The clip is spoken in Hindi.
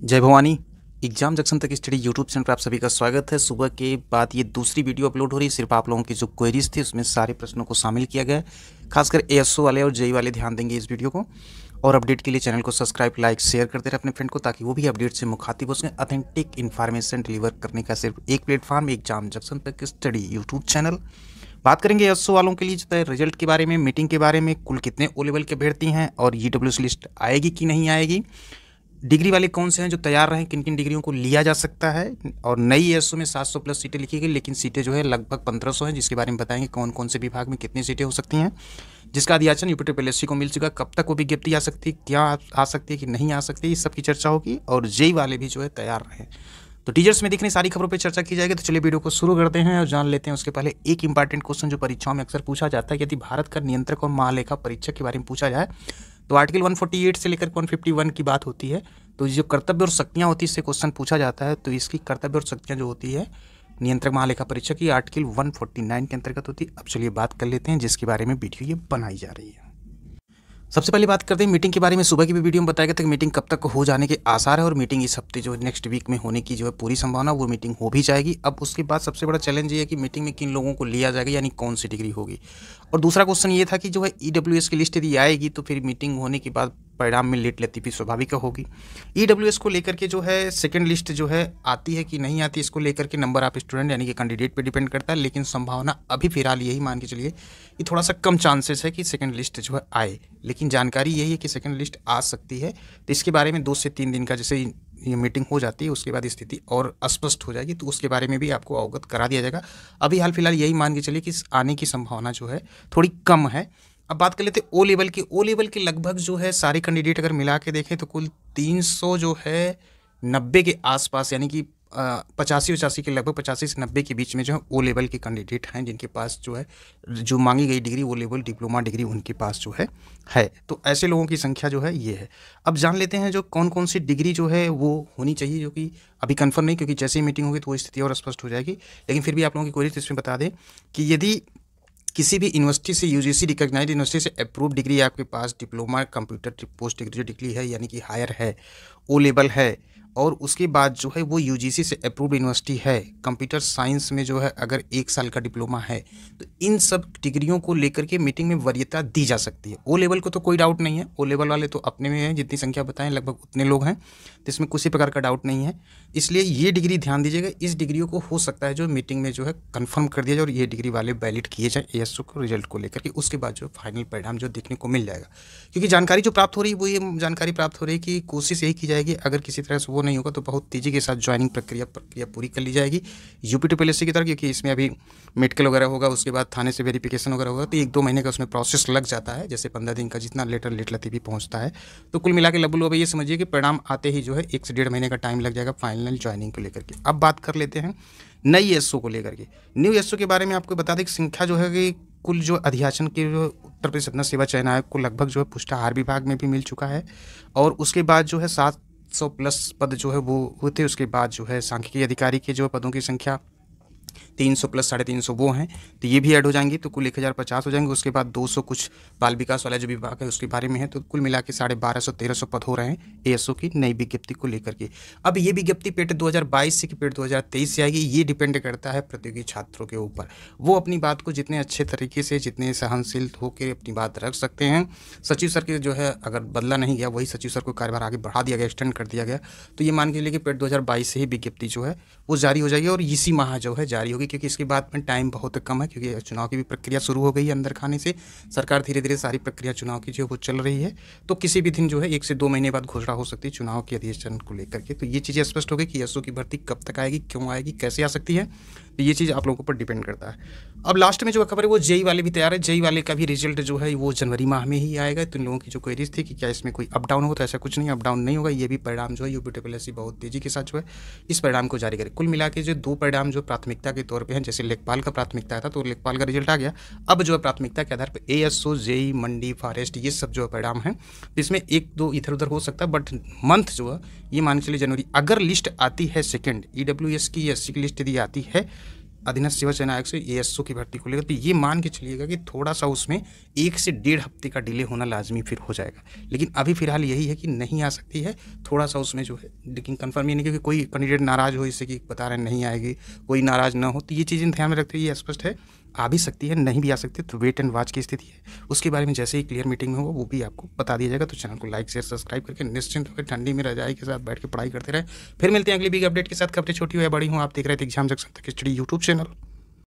जय भवानी। एग्जाम जंक्शन तक स्टडी यूट्यूब चैनल पर आप सभी का स्वागत है। सुबह के बाद ये दूसरी वीडियो अपलोड हो रही है। सिर्फ आप लोगों की जो क्वेरीज थी उसमें सारे प्रश्नों को शामिल किया गया है। खासकर एएसओ वाले और जेई वाले ध्यान देंगे इस वीडियो को। और अपडेट के लिए चैनल को सब्सक्राइब, लाइक, शेयर करते रहे अपने फ्रेंड को, ताकि वो भी अपडेट से मुखातिब हो सकें। ऑथेंटिक इन्फॉर्मेशन डिलीवर करने का सिर्फ एक प्लेटफॉर्म, एग्जाम जंक्शन तक स्टडी यूट्यूब चैनल। बात करेंगे एएसओ वालों के लिए जो है रिजल्ट के बारे में, मीटिंग के बारे में, कुल कितने ओ लेवल के अभ्यर्थी हैं और ईडब्ल्यूएस लिस्ट आएगी कि नहीं आएगी, डिग्री वाले कौन से हैं जो तैयार रहें, किन किन डिग्रियों को लिया जा सकता है। और नई एएसओ में 700 प्लस सीटें लिखी गई, लेकिन सीटें जो है लगभग 1500 हैं, जिसके बारे में बताएंगे कौन कौन से विभाग में कितनी सीटें हो सकती हैं, जिसका अधियाचन यूपी पीएससी को मिल चुका। कब तक वो विज्ञप्ति आ सकती है, क्या आ सकती है कि नहीं आ सकती, इस सब की चर्चा होगी। और जेई वाले भी जो है तैयार रहें। तो टीचर्स में दिखने सारी खबरों पर चर्चा की जाएगी। तो चलिए वीडियो को शुरू करते हैं और जान लेते हैं। उसके पहले एक इंपॉर्टेंट क्वेश्चन जो परीक्षाओं में अक्सर पूछा जाता है, यदि भारत का नियंत्रक और महालेखा परीक्षक के बारे में पूछा जाए तो आर्टिकल 148 से लेकर 151 की बात होती है। तो जो कर्तव्य और शक्तियाँ होती है, इससे क्वेश्चन पूछा जाता है। तो इसकी कर्तव्य और शक्तियाँ जो होती है नियंत्रक महालेखा परीक्षक की आर्टिकल 149 के अंतर्गत होती है। अब चलिए बात कर लेते हैं, जिसके बारे में वीडियो ये बनाई जा रही है। सबसे पहले बात करते हैं मीटिंग के बारे में। सुबह की भी वीडियो में बताया गया था कि मीटिंग कब तक हो जाने के आसार है, और मीटिंग इस हफ्ते जो नेक्स्ट वीक में होने की जो है पूरी संभावना, वो मीटिंग हो भी जाएगी। अब उसके बाद सबसे बड़ा चैलेंज ये है कि मीटिंग में किन लोगों को लिया जाएगा, यानी कौन सी डिग्री होगी। और दूसरा क्वेश्चन ये था कि जो है ईडब्ल्यूएस की लिस्ट यदि आएगी तो फिर मीटिंग होने के बाद परिणाम में लेट लतीफ़ी स्वाभाविक होगी। ईडब्ल्यूएस को लेकर के जो है सेकंड लिस्ट जो है आती है कि नहीं आती, इसको लेकर के नंबर ऑफ स्टूडेंट यानी कि कैंडिडेट पे डिपेंड करता है। लेकिन संभावना अभी फिलहाल यही मान के चलिए कि थोड़ा सा कम चांसेस है कि सेकंड लिस्ट जो है आए। लेकिन जानकारी यही है कि सेकंड लिस्ट आ सकती है। तो इसके बारे में 2 से 3 दिन का जैसे ये मीटिंग हो जाती है, उसके बाद स्थिति और स्पष्ट हो जाएगी, तो उसके बारे में भी आपको अवगत करा दिया जाएगा। अभी हाल फिलहाल यही मान के चलिए कि आने की संभावना जो है थोड़ी कम है। अब बात कर लेते हैं ओ लेवल की। ओ लेवल के लगभग जो है सारे कैंडिडेट अगर मिला के देखें तो कुल 300 जो है 90 के आसपास, यानी कि 85 के लगभग 85 से 90 के बीच में जो है ओ लेवल के कैंडिडेट हैं, जिनके पास जो है जो मांगी गई degree O level diploma degree उनके पास जो है। तो ऐसे लोगों की संख्या जो है ये है। अब जान लेते हैं जो कौन कौन सी डिग्री जो है वो होनी चाहिए, जो कि अभी कंफर्म नहीं, क्योंकि जैसे ही मीटिंग होगी तो वो स्थिति और स्पष्ट हो जाएगी। लेकिन फिर भी आप लोगों की क्वेरी इसमें बता दें कि यदि किसी भी यूनिवर्सिटी से यूजीसी रिकॉग्नाइज्ड यूनिवर्सिटी से अप्रूव डिग्री आपके पास डिप्लोमा कंप्यूटर पोस्ट डिग्री जो डिग्री है, यानी कि हायर है, ओ लेवल है, और उसके बाद जो है वो यूजीसी से अप्रूव्ड यूनिवर्सिटी है, कंप्यूटर साइंस में जो है अगर 1 साल का डिप्लोमा है, तो इन सब डिग्रियों को लेकर के मीटिंग में वरीयता दी जा सकती है। ओ लेवल को तो कोई डाउट नहीं है, ओ लेवल वाले तो अपने में हैं, जितनी संख्या बताएं लगभग उतने लोग हैं, तो इसमें किसी प्रकार का डाउट नहीं है। इसलिए ये डिग्री ध्यान दीजिएगा, इस डिग्रियों को हो सकता है जो मीटिंग में जो है कन्फर्म कर दिया जाए और ये डिग्री वाले वैलिड किए जाए एएसओ को रिजल्ट को लेकर के। उसके बाद जो फाइनल परिणाम जो देखने को मिल जाएगा, क्योंकि जानकारी जो प्राप्त हो रही है वो ये जानकारी प्राप्त हो रही है कि कोशिश यही की जाएगी, अगर किसी तरह से वो नहीं होगा तो बहुत तेजी के साथ ज्वाइनिंग प्रक्रिया पूरी कर ली जाएगी यूपी टू पीएससी की तरफ, क्योंकि इसमें अभी मेडिकल वगैरह होगा, उसके बाद थाने से वेरिफिकेशन वगैरह होगा, तो 1-2 महीने का उसमें प्रोसेस लग जाता है, जैसे 15 दिन का जितना लेट लतीफ़ी पहुंचता है। तो कुल मिला के लबुल अब ये समझिए कि परिणाम आते ही जो है 1 से 1.5 महीने का टाइम लग जाएगा फाइनल ज्वाइनिंग को लेकर के। अब बात कर लेते हैं नई एएसओ को लेकर के। न्यू एएसओ के बारे में आपको बता दें कि संख्या जो है कि कुल जो अधियाचन के जो उत्तर प्रदेश अपना सेवा चयन आयोग को लगभग जो है पुष्टाहार विभाग में भी मिल चुका है, और उसके बाद जो है 700 प्लस पद जो है वो होते। उसके बाद जो है सांख्यिकी अधिकारी के जो पदों की संख्या 300 प्लस 350 वो हैं, तो ये भी ऐड हो जाएंगी, तो कुल 1050 हो जाएंगे। उसके बाद 200 कुछ बाल विकास वाला जो विभाग है उसके बारे में है, तो कुल मिला के 1250-1300 पद हो रहे हैं एएसओ की नई विज्ञप्ति को लेकर के। अब ये विज्ञप्ति पेट 2022 से कि पेट 2023 से आएगी, ये डिपेंड करता है प्रतियोगी छात्रों के ऊपर। वो अपनी बात को जितने अच्छे तरीके से, जितने सहनशील होकर अपनी बात रख सकते हैं। सचिव सर के जो है अगर बदला नहीं गया, वही सचिव सर को कार्यभार आगे बढ़ा दिया गया, एक्सटेंड कर दिया गया, तो ये मान के चलिए कि पेट 2022 से ही विज्ञप्ति जो है वो जारी हो जाएगी, और इसी माह जो है जारी होगी, क्योंकि इसके बाद में टाइम बहुत कम है, क्योंकि चुनाव की भी प्रक्रिया शुरू हो गई है अंदर खाने से। सरकार धीरे धीरे सारी प्रक्रिया चुनाव की जो वो चल रही है, तो किसी भी दिन जो है 1 से 2 महीने बाद घोषणा हो सकती है चुनाव के अधिवेशन को लेकर के। तो ये चीज़ें स्पष्ट हो गई कि एएसओ की भर्ती कब तक आएगी, क्यों आएगी, कैसे आ सकती है, तो ये चीज़ आप लोगों पर डिपेंड करता है। अब लास्ट में जो खबर है वो जेई वाले भी तैयार है। जेई वाले का भी रिजल्ट जो है वो जनवरी माह में ही आएगा। तो इन लोगों की जो क्वेरीज थी कि क्या इसमें कोई अप डाउन हो, तो ऐसा कुछ नहीं, अप डाउन नहीं होगा। ये भी परिणाम जो है यूपी पीएससी बहुत तेजी के साथ जो है इस परिणाम को जारी करे। कुल मिला के जो 2 परिणाम जो प्राथमिकता के तौर पर हैं, जैसे लेखपाल का प्राथमिकता था तो लेखपाल का रिजल्ट आ गया, अब जो है प्राथमिकता के आधार पर एएसओ, जेई, मंडी, फॉरेस्ट, ये सब जो है परिणाम है, इसमें 1-2 इधर उधर हो सकता है, बट मंथ जो है ये मान के चलिए जनवरी। अगर लिस्ट आती है सेकेंड ईडब्ल्यूएस की, एससी की लिस्ट यदि आती है अधीनस्थ सेवा चयन आयोग से एएसओ की भर्ती को लेकर, तो ये मान के चलिएगा कि थोड़ा सा उसमें 1 से 1.5 हफ्ते का डिले होना लाजमी फिर हो जाएगा। लेकिन अभी फिलहाल यही है कि नहीं आ सकती है, थोड़ा सा उसमें जो है, लेकिन कंफर्म ये नहीं कि कोई कैंडिडेट नाराज़ हो इससे कि बता रहे हैं नहीं आएगी, कोई नाराज़ ना हो, तो ये चीज़ें ध्यान में रखते हुए ये स्पष्ट है आ भी सकती है, नहीं भी आ सकती, तो वेट एंड वॉच की स्थिति है। उसके बारे में जैसे ही क्लियर मीटिंग में होगा वो भी आपको बता दिया जाएगा। तो चैनल को लाइक शेयर सब्सक्राइब करके निश्चिंत होकर ठंडी में रजाई के साथ बैठ के पढ़ाई करते रहे। फिर मिलते हैं अगली बिग अपडेट के साथ, खबरें छोटी हो या बड़ी हो। आप देख रहे थे एग्जाम जंक्शन तक स्टडी यूट्यूब चैनल।